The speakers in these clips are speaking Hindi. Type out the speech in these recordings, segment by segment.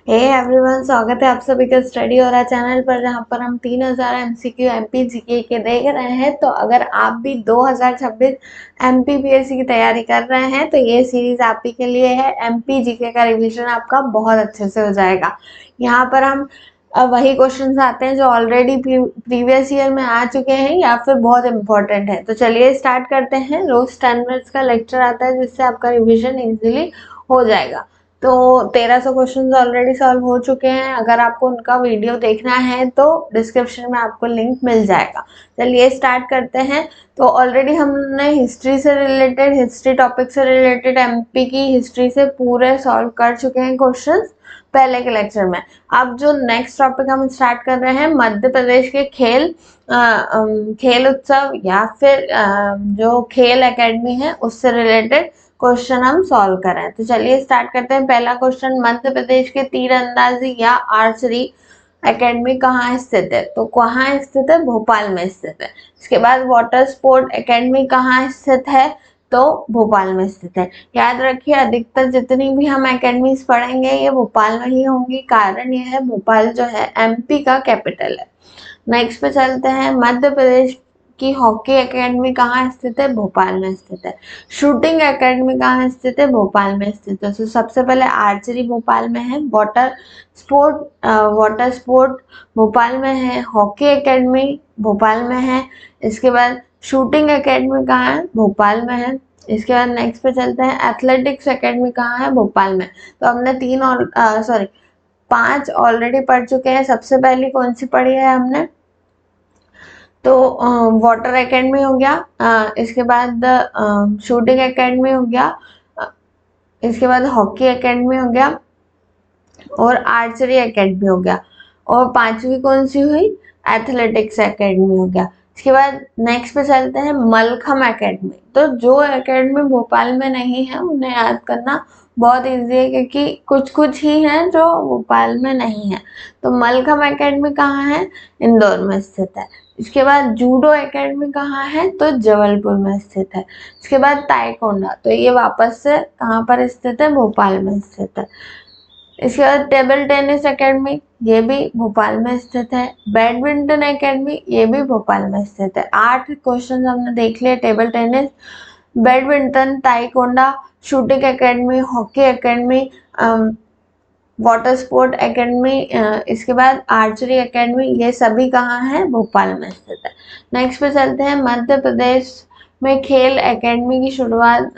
हे एवरीवन, स्वागत है आप सभी का स्टडी हो रहा चैनल पर, जहां पर हम 3000 एमसीक्यू एमपी जीके के देख रहे हैं। तो अगर आप भी 2026 एमपी पीएससी की तैयारी कर रहे हैं तो ये सीरीज आप ही के लिए है। एमपी जीके का रिवीजन आपका बहुत अच्छे से हो जाएगा। यहाँ पर हम वही क्वेश्चंस आते हैं जो ऑलरेडी प्रीवियस ईयर में आ चुके हैं या फिर बहुत इंपॉर्टेंट है। तो चलिए स्टार्ट करते हैं। रोज 10 मिनट्स का लेक्चर आता है जिससे आपका रिविजन इजीली हो जाएगा। तो 1300 क्वेश्चंस ऑलरेडी सॉल्व हो चुके हैं। अगर आपको उनका वीडियो देखना है तो डिस्क्रिप्शन में आपको लिंक मिल जाएगा। चलिए स्टार्ट करते हैं। तो ऑलरेडी हमने हिस्ट्री से रिलेटेड, हिस्ट्री टॉपिक से रिलेटेड एमपी की हिस्ट्री से पूरे सॉल्व कर चुके हैं क्वेश्चंस पहले के लेक्चर में। अब जो नेक्स्ट टॉपिक हम स्टार्ट कर रहे हैं, मध्य प्रदेश के खेल उत्सव या फिर जो खेल एकेडमी है उससे रिलेटेड क्वेश्चन हम सॉल्व कर रहे हैं। तो चलिए स्टार्ट करते हैं। पहला क्वेश्चन, मध्य प्रदेश के तीरंदाजी या आर्चरी एकेडमी कहाँ स्थित है? तो कहाँ स्थित है? भोपाल में स्थित है। इसके बाद वाटर स्पोर्ट एकेडमी कहाँ स्थित है? तो भोपाल में स्थित है। याद रखिए, अधिकतर जितनी भी हम एकेडमीज पढ़ेंगे ये भोपाल में ही होंगी। कारण यह है, भोपाल जो है एमपी का कैपिटल है। नेक्स्ट पे चलते हैं। मध्य प्रदेश की हॉकी एकेडमी कहाँ स्थित है? भोपाल में स्थित है। शूटिंग एकेडमी कहाँ स्थित है? भोपाल में स्थित है। तो सबसे पहले आर्चरी भोपाल में है, वाटर स्पोर्ट भोपाल में है, हॉकी एकेडमी भोपाल में है। इसके बाद शूटिंग एकेडमी कहाँ है? भोपाल में है। इसके बाद नेक्स्ट पे चलते हैं। एथलेटिक्स एकेडमी कहाँ है? भोपाल में। तो हमने 5 ऑलरेडी पढ़ चुके हैं। सबसे पहली कौन सी पढ़ी है हमने? तो वाटर एकेडमी हो गया, इसके बाद शूटिंग एकेडमी हो गया, इसके बाद हॉकी एकेडमी हो गया और आर्चरी एकेडमी हो गया। और पांचवी कौन सी हुई? एथलेटिक्स एकेडमी हो गया। इसके बाद नेक्स्ट पे चलते हैं, मलखम एकेडमी। तो जो एकेडमी भोपाल में नहीं है उन्हें याद करना बहुत इजी है, क्योंकि कुछ कुछ ही हैं जो भोपाल में नहीं है। तो मलखम एकेडमी कहाँ है? इंदौर में स्थित है। इसके बाद जूडो एकेडमी कहाँ है? तो जबलपुर में स्थित है। इसके बाद ताइकोंडा, तो ये वापस से कहाँ पर स्थित है? भोपाल में स्थित है। इसके बाद टेबल टेनिस एकेडमी, ये भी भोपाल में स्थित है। बैडमिंटन एकेडमी, ये भी भोपाल में स्थित है। 8 क्वेश्चन हमने देख लिए। Table tennis, badminton, taekwondo, shooting academy, hockey academy, water sport academy, इसके बाद आर्चरी एकेडमी, ये सभी कहाँ है? भोपाल में स्थित है। नेक्स्ट पे चलते हैं। मध्य प्रदेश में खेल एकेडमी की शुरुआत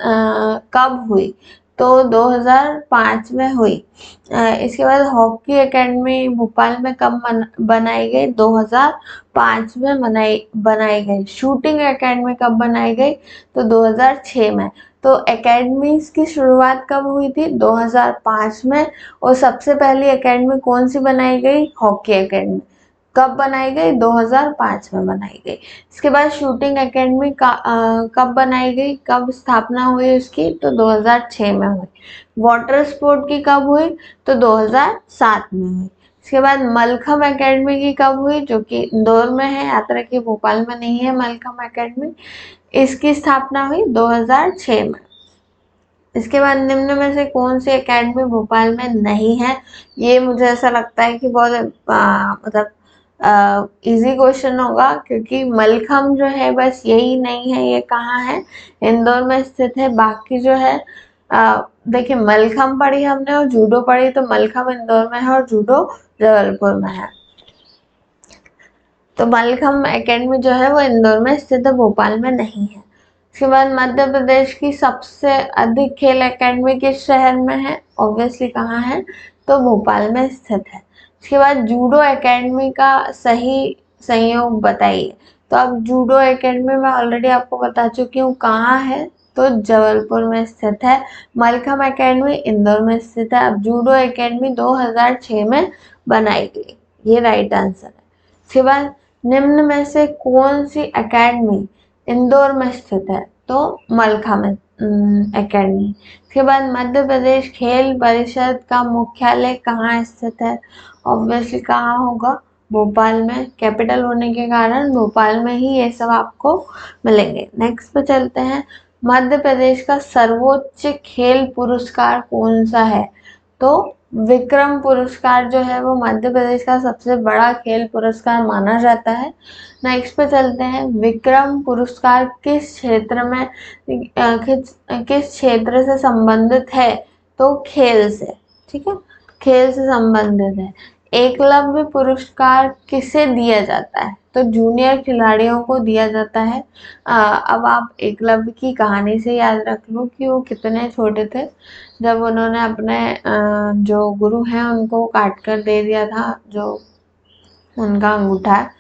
कब हुई? तो 2005 में हुई। इसके बाद हॉकी एकेडमी भोपाल में कब बनाई गई? 2005 में बनाई गई। शूटिंग एकेडमी कब बनाई गई? तो 2006 में। तो एकेडमीज की शुरुआत कब हुई थी? 2005 में। और सबसे पहली एकेडमी कौन सी बनाई गई? Hockey academy. कब बनाई गई? 2005 में बनाई गई। इसके बाद शूटिंग एकेडमी कब बनाई गई? कब स्थापना हुई उसकी? तो 2006 में हुई। वाटर स्पोर्ट की कब हुई? तो 2007 में हुई। इसके बाद मलखम एकेडमी की कब हुई? जो कि इंदौर में है, याद रखिए भोपाल में नहीं है मलखम एकेडमी। इसकी स्थापना हुई 2006 में। इसके बाद निम्न में से कौन सी एकेडमी भोपाल में नहीं है? ये मुझे ऐसा लगता है कि बहुत मतलब इजी क्वेश्चन होगा, क्योंकि मलखम जो है बस यही नहीं है। ये कहाँ है? इंदौर में स्थित है। बाकी जो है देखिए, मलखम पढ़ी हमने और जूडो पढ़ी, तो मलखम इंदौर में है और जूडो जबलपुर में है। तो मलखम एकेडमी जो है वो इंदौर में स्थित है, भोपाल में नहीं है। इसके बाद मध्य प्रदेश की सबसे अधिक खेल एकेडमी किस शहर में है? ऑब्वियसली कहाँ है? तो भोपाल में स्थित है। इसके बाद जूडो एकेडमी का सही संयोग बताइए। तो अब जूडो एकेडमी में ऑलरेडी आपको बता चुकी हूँ कहाँ है, तो जबलपुर में स्थित है। मलखम एकेडमी इंदौर में स्थित है। अब जूडो एकेडमी 2006 में बनाई गई, ये राइट आंसर है। इसके बाद निम्न में से कौन सी एकेडमी इंदौर में स्थित है? तो मलखम एकेडमी। इसके बाद मध्य प्रदेश खेल परिषद का मुख्यालय कहाँ स्थित है? ऑब्वियसली कहाँ होगा? भोपाल में। कैपिटल होने के कारण भोपाल में ही ये सब आपको मिलेंगे। नेक्स्ट पे चलते हैं। मध्य प्रदेश का सर्वोच्च खेल पुरस्कार कौन सा है? तो विक्रम पुरस्कार जो है वो मध्य प्रदेश का सबसे बड़ा खेल पुरस्कार माना जाता है। नेक्स्ट पे चलते हैं, विक्रम पुरस्कार किस क्षेत्र में किस क्षेत्र से संबंधित है? तो खेल से, ठीक है, खेल से संबंधित है। एकलव्य पुरस्कार किसे दिया जाता है? तो जूनियर खिलाड़ियों को दिया जाता है। अब आप एकलव्य की कहानी से याद रख लो कि वो कितने छोटे थे जब उन्होंने अपने जो गुरु हैं उनको काट कर दे दिया था, जो उनका अंगूठा है,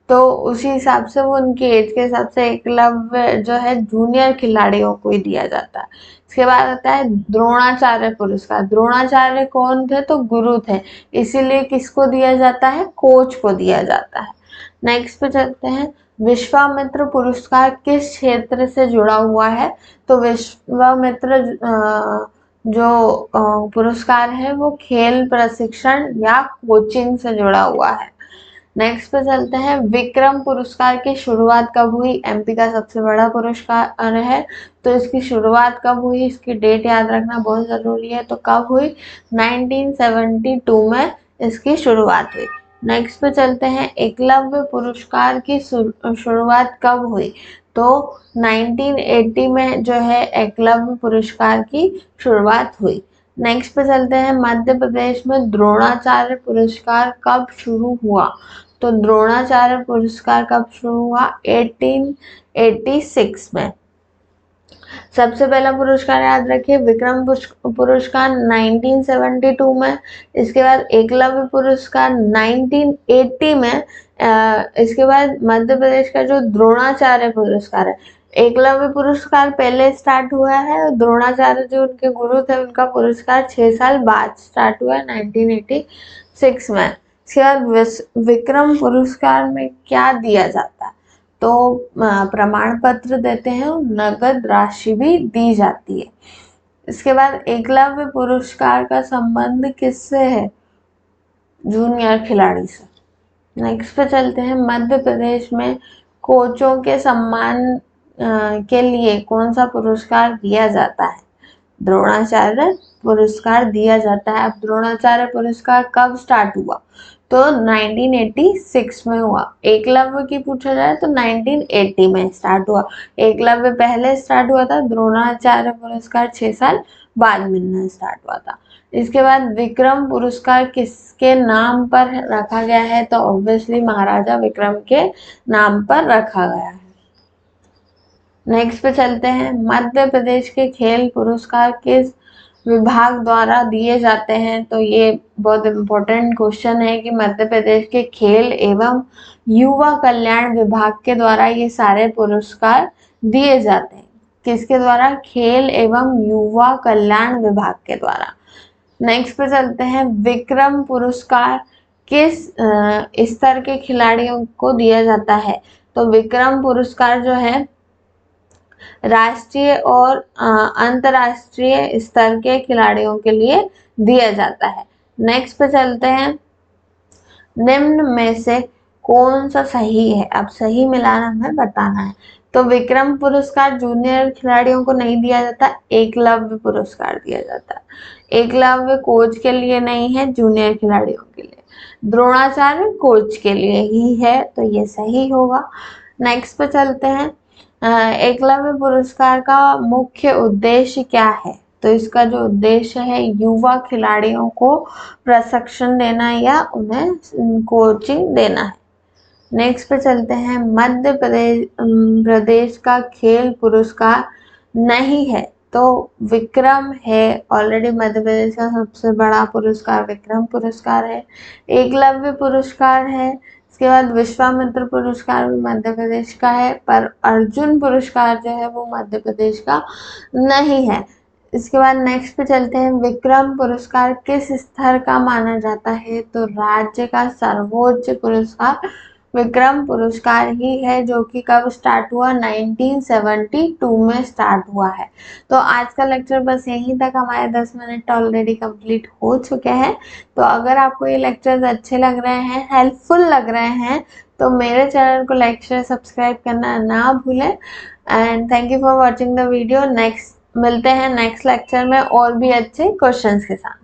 तो उसी हिसाब से वो उनकी एज के हिसाब से एकलव्य जो है जूनियर खिलाड़ियों को ही दिया जाता है। इसके बाद आता है द्रोणाचार्य पुरस्कार। द्रोणाचार्य कौन थे? तो गुरु थे, इसीलिए किसको दिया जाता है? कोच को दिया जाता है। नेक्स्ट पे चलते हैं, विश्वामित्र पुरस्कार किस क्षेत्र से जुड़ा हुआ है? तो विश्वामित्र जो पुरस्कार है वो खेल प्रशिक्षण या कोचिंग से जुड़ा हुआ है। नेक्स्ट पे चलते हैं, विक्रम पुरस्कार की शुरुआत कब हुई? एमपी का सबसे बड़ा पुरस्कार है, तो इसकी शुरुआत कब हुई? इसकी डेट याद रखना बहुत जरूरी है। तो कब हुई? 1972 में इसकी शुरुआत हुई। नेक्स्ट पे चलते हैं, एकलव्य पुरस्कार की शुरुआत कब हुई? तो 1980 में जो है एकलव्य पुरस्कार की शुरुआत हुई। नेक्स्ट पे चलते हैं, मध्य प्रदेश में द्रोणाचार्य पुरस्कार कब शुरू हुआ? तो द्रोणाचार्य पुरस्कार कब शुरू हुआ? 1886 में। सबसे पहला पुरस्कार याद रखिए, विक्रम पुरस्कार 1972 में। इसके बाद एकलव्य पुरस्कार 1980 में। इसके बाद मध्य प्रदेश का जो द्रोणाचार्य पुरस्कार है, एकलव्य पुरस्कार पहले स्टार्ट हुआ है और द्रोणाचार्य जो उनके गुरु थे उनका पुरस्कार 6 साल बाद स्टार्ट हुआ है 1986 में। इसके बाद विक्रम पुरस्कार में क्या दिया जाता है? तो प्रमाण पत्र देते हैं और नगद राशि भी दी जाती है। इसके बाद एकलव्य पुरस्कार का संबंध किससे है? जूनियर खिलाड़ी से। नेक्स्ट पे चलते हैं, मध्य प्रदेश में कोचों के सम्मान के लिए कौन सा पुरस्कार दिया जाता है? द्रोणाचार्य पुरस्कार दिया जाता है। अब द्रोणाचार्य पुरस्कार कब स्टार्ट हुआ? तो 1986 में हुआ। एकलव्य की पूछा जाए तो 1980 में स्टार्ट हुआ। एकलव्य पहले स्टार्ट हुआ था, द्रोणाचार्य पुरस्कार 6 साल बाद मिलना स्टार्ट हुआ था। इसके बाद विक्रम पुरस्कार किसके नाम पर रखा गया है? तो ऑब्वियसली महाराजा विक्रम के नाम पर रखा गया है। नेक्स्ट पे चलते हैं, मध्य प्रदेश के खेल पुरस्कार किस विभाग द्वारा दिए जाते हैं? तो ये बहुत इम्पोर्टेंट क्वेश्चन है कि मध्य प्रदेश के खेल एवं युवा कल्याण विभाग के द्वारा ये सारे पुरस्कार दिए जाते हैं। किसके द्वारा? खेल एवं युवा कल्याण विभाग के द्वारा। नेक्स्ट पे चलते हैं, विक्रम पुरस्कार किस स्तर के खिलाड़ियों को दिया जाता है? तो विक्रम पुरस्कार जो है राष्ट्रीय और अंतरराष्ट्रीय स्तर के खिलाड़ियों के लिए दिया जाता है। नेक्स्ट पे चलते हैं, निम्न में से कौन सा सही है? अब सही मिलाना हमें बताना है। तो विक्रम पुरस्कार जूनियर खिलाड़ियों को नहीं दिया जाता, एकलव्य पुरस्कार दिया जाता है। एकलव्य कोच के लिए नहीं है, जूनियर खिलाड़ियों के लिए। द्रोणाचार्य कोच के लिए ही है, तो ये सही होगा। नेक्स्ट पे चलते हैं, एकलव्य पुरस्कार का मुख्य उद्देश्य क्या है? तो इसका जो उद्देश्य है युवा खिलाड़ियों को प्रशिक्षण देना या उन्हें कोचिंग देना है। नेक्स्ट पे चलते हैं, मध्य प्रदेश का खेल पुरस्कार नहीं है, तो विक्रम है। ऑलरेडी मध्य प्रदेश का सबसे बड़ा पुरस्कार विक्रम पुरस्कार है। एकलव्य पुरस्कार है। इसके बाद विश्वामित्र पुरस्कार भी मध्य प्रदेश का है, पर अर्जुन पुरस्कार जो है वो मध्य प्रदेश का नहीं है। इसके बाद नेक्स्ट पे चलते हैं, विक्रम पुरस्कार किस स्तर का माना जाता है? तो राज्य का सर्वोच्च पुरस्कार विक्रम पुरस्कार ही है, जो कि कब स्टार्ट हुआ? 1972 में स्टार्ट हुआ है। तो आज का लेक्चर बस यहीं तक, हमारे 10 मिनट ऑलरेडी कंप्लीट हो चुके हैं। तो अगर आपको ये लेक्चर्स अच्छे लग रहे हैं, हेल्पफुल लग रहे हैं, तो मेरे चैनल को लाइक शेयर सब्सक्राइब करना ना भूलें। And thank you for watching the video. Next मिलते हैं नेक्स्ट लेक्चर में और भी अच्छे क्वेश्चंस के साथ।